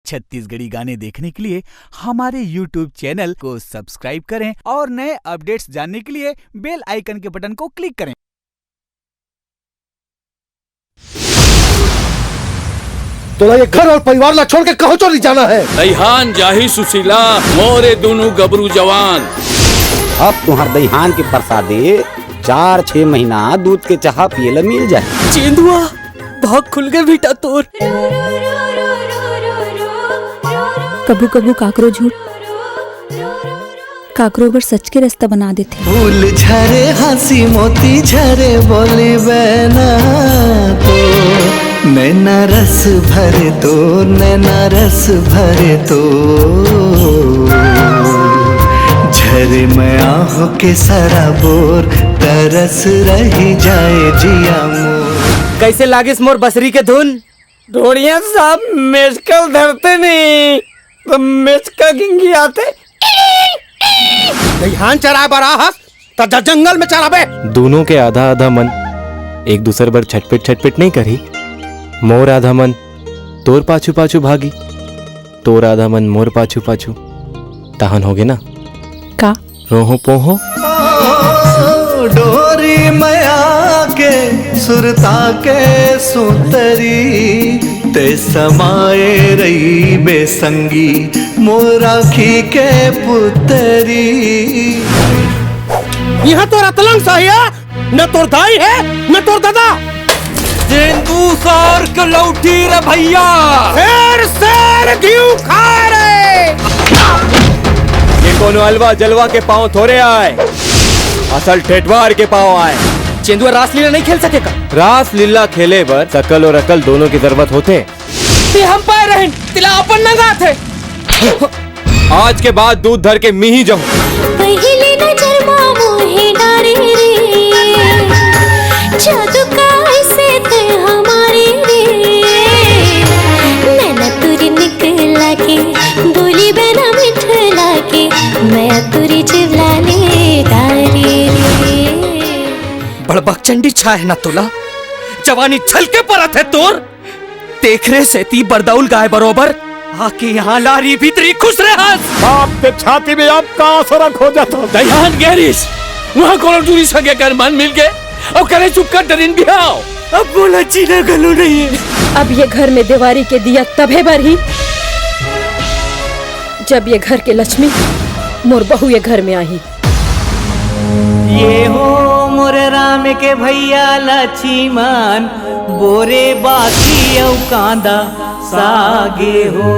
छत्तीसगढ़ी गाने देखने के लिए हमारे YouTube चैनल को सब्सक्राइब करें और नए अपडेट्स जानने के लिए बेल आइकन के बटन को क्लिक करें। तो ये घर और परिवार ला छोड़ के कहो चोरी जाना है। दईहान जाही सुशीला मोरे दोनों गबरू जवान। अब तुहार दईहान के प्रसादे 4-6 महीना दूध के चाह पियला मिल जाए। चेंदुआ भाग खुल गए बेटा तोर। कबू कबू काकरो झूठ काकरो बर सच के रास्ता बना देते। फूल झरे हंसी मोती झरे बोली बहना तो नैना रस भरे तो नैना रस भरे तो झरे मैं आँखों के सराबोर तरस रही जाए जिया मोर। कैसे लागिस मोर बसरी के धुन? ढोड़िया साहब मेचकल धरते नहीं तो मेचका गिंगी आते। दईहान चरा बराहस त जंगल में चराबे। दोनों के आधा आधा मन एक दूसरे पर छटपट नहीं करी। मोर आधा मन तोर पाछू पाछू भागी, तोर आधा मन मोर पाछू पाछू तहन होगे ना का रोहो पोहो। डोरी मया के सुरता के सुतरी ते समाये रही बेसंगी मोराखी के पुतरी। यहाँ तो रतलंग साहिया न तोर दाई है न तोर दादा। तेंदू सार के लौटी रे भैया। शेर घिउ खा रे। ये कोनो अलवा जलवा के पाँव थोड़े आए, असल ठेठवार के पाँव आए। चेंदुआ रासलीला नहीं खेल सकेगा। रास लीला खेले बर सकल और अकल दोनों की जरूरत होते। ते हम पाए रहें तिला अपन नंगा थे। आज के बाद दूध धर के मी ही जाऊं। पहले नजर मोहे डारे रे जादू का ऐसे ते हमारे रे नैना तुरी निकला के बोली बना मिठला के मैं तुरी चिल्लाने डारे रे। बड़बक चंडी छाए ना तुला जवानी छलके परत है तोर। देख रहे से ती बरदौल गाय बरोबर आके यहाँ लारी भीतरी खुश रहे। बाप के छाती में अब का असर हो जाता। दईहान गैरिस वहाँ कोनो टूरी सगे कर मन मिल गए और करे चुप कर डरिन भी आओ। अब बोला चीना गलो नहीं है। अब ये घर में दीवारी के दिया तभे भर ही जब ये घर के लक्ष्मी मोर बहू ये घर में आई। ये हो मोरे राम के भैया लक्ष्मण बोरे बाकी औ कांदा सागे हो।